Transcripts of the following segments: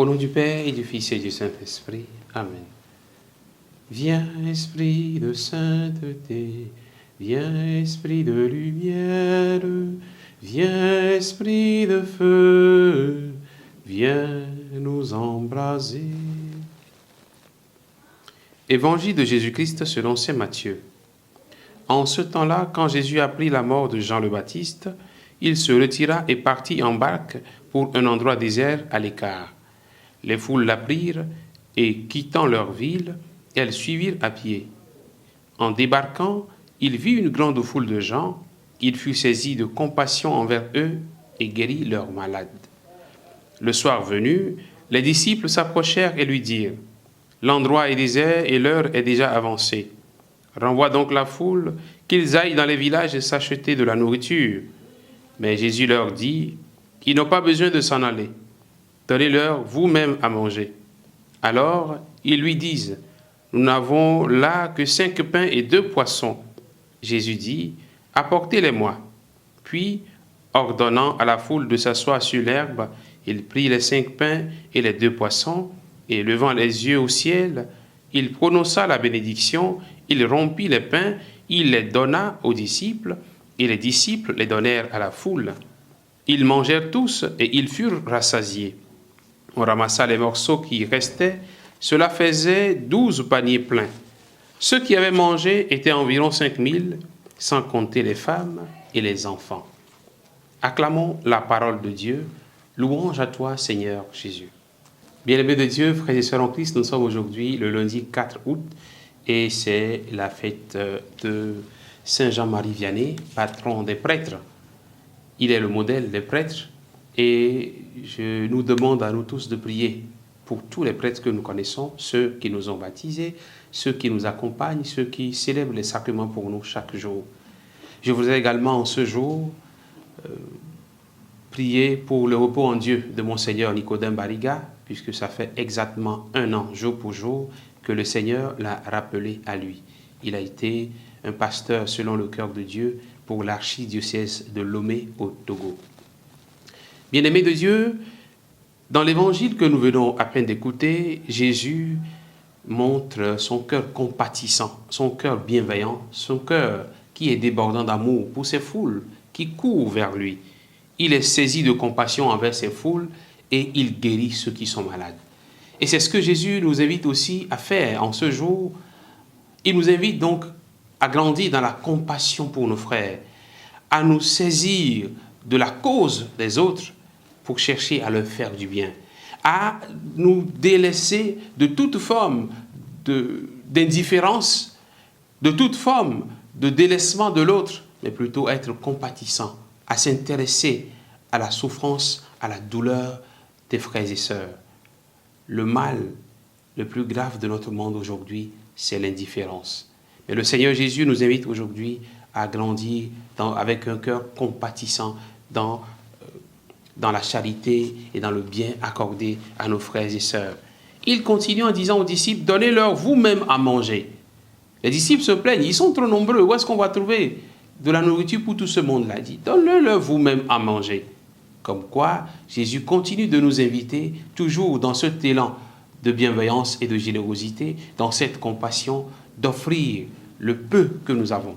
Au nom du Père et du Fils et du Saint-Esprit. Amen. Viens, Esprit de sainteté, viens, Esprit de lumière, viens, Esprit de feu, viens nous embraser. Évangile de Jésus-Christ selon saint Matthieu. En ce temps-là, quand Jésus apprit la mort de Jean le Baptiste, il se retira et partit en barque pour un endroit désert à l'écart. Les foules l'apprirent et, quittant leur ville, elles suivirent à pied. En débarquant, il vit une grande foule de gens. Il fut saisi de compassion envers eux et guérit leurs malades. Le soir venu, les disciples s'approchèrent et lui dirent : « L'endroit est désert et l'heure est déjà avancée. Renvoie donc la foule, qu'ils aillent dans les villages s'acheter de la nourriture. » Mais Jésus leur dit : « Ils n'ont pas besoin de s'en aller. Donnez-leur vous-même à manger. » Alors, ils lui disent : « Nous n'avons là que 5 pains et 2 poissons. » Jésus dit : « Apportez-les-moi. » Puis, ordonnant à la foule de s'asseoir sur l'herbe, il prit les 5 pains et les 2 poissons, et levant les yeux au ciel, il prononça la bénédiction, il rompit les pains, il les donna aux disciples, et les disciples les donnèrent à la foule. Ils mangèrent tous, et ils furent rassasiés. On ramassa les morceaux qui restaient, cela faisait 12 paniers pleins. Ceux qui avaient mangé étaient environ 5000, sans compter les femmes et les enfants. Acclamons la parole de Dieu. Louange à toi, Seigneur Jésus. Bien-aimés de Dieu, frères et sœurs en Christ, nous sommes aujourd'hui le lundi 4 août et c'est la fête de Saint Jean-Marie Vianney, patron des prêtres. Il est le modèle des prêtres et je nous demande à nous tous de prier pour tous les prêtres que nous connaissons, ceux qui nous ont baptisés, ceux qui nous accompagnent, ceux qui célèbrent les sacrements pour nous chaque jour. Je voudrais également en ce jour prier pour le repos en Dieu de Monseigneur Nicodème Barriga, puisque ça fait exactement 1 an, jour pour jour, que le Seigneur l'a rappelé à lui. Il a été un pasteur selon le cœur de Dieu pour l'archidiocèse de Lomé au Togo. Bien-aimés de Dieu, dans l'évangile que nous venons à peine d'écouter, Jésus montre son cœur compatissant, son cœur bienveillant, son cœur qui est débordant d'amour pour ces foules qui courent vers lui. Il est saisi de compassion envers ces foules et il guérit ceux qui sont malades. Et c'est ce que Jésus nous invite aussi à faire en ce jour. Il nous invite donc à grandir dans la compassion pour nos frères, à nous saisir de la cause des autres pour chercher à leur faire du bien, à nous délaisser de toute forme d'indifférence, de toute forme de délaissement de l'autre, mais plutôt être compatissant, à s'intéresser à la souffrance, à la douleur des frères et sœurs. Le mal le plus grave de notre monde aujourd'hui, c'est l'indifférence. Mais le Seigneur Jésus nous invite aujourd'hui à grandir avec un cœur compatissant dans la charité et dans le bien accordé à nos frères et sœurs. Il continue en disant aux disciples : donnez-leur vous-même à manger. Les disciples se plaignent, ils sont trop nombreux, où est-ce qu'on va trouver de la nourriture pour tout ce monde-là? Il dit : donnez-leur vous-même à manger. Comme quoi, Jésus continue de nous inviter, toujours dans cet élan de bienveillance et de générosité, dans cette compassion, d'offrir le peu que nous avons.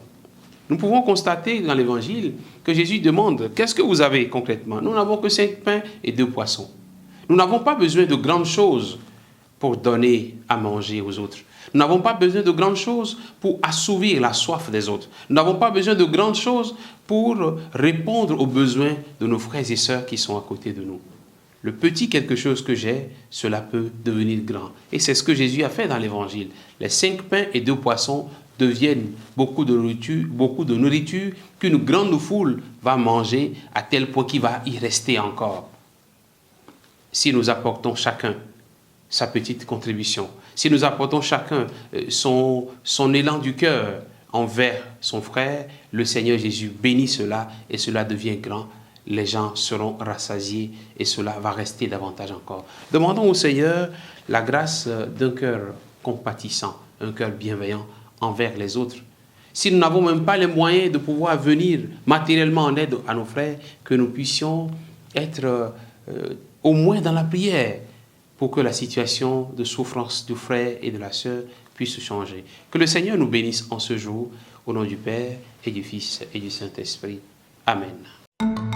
Nous pouvons constater dans l'Évangile que Jésus demande : qu'est-ce que vous avez concrètement? Nous n'avons que 5 pains et 2 poissons. Nous n'avons pas besoin de grandes choses pour donner à manger aux autres. Nous n'avons pas besoin de grandes choses pour assouvir la soif des autres. Nous n'avons pas besoin de grandes choses pour répondre aux besoins de nos frères et sœurs qui sont à côté de nous. Le petit quelque chose que j'ai, cela peut devenir grand. Et c'est ce que Jésus a fait dans l'Évangile. Les 5 pains et 2 poissons deviennent beaucoup de nourriture qu'une grande foule va manger à tel point qu'il va y rester encore. Si nous apportons chacun sa petite contribution, si nous apportons chacun son élan du cœur envers son frère, le Seigneur Jésus bénit cela et cela devient grand. Les gens seront rassasiés et cela va rester davantage encore. Demandons au Seigneur la grâce d'un cœur compatissant, un cœur bienveillant envers les autres. Si nous n'avons même pas les moyens de pouvoir venir matériellement en aide à nos frères, que nous puissions être au moins dans la prière, pour que la situation de souffrance du frère et de la sœur puisse changer. Que le Seigneur nous bénisse en ce jour, au nom du Père et du Fils et du Saint-Esprit. Amen.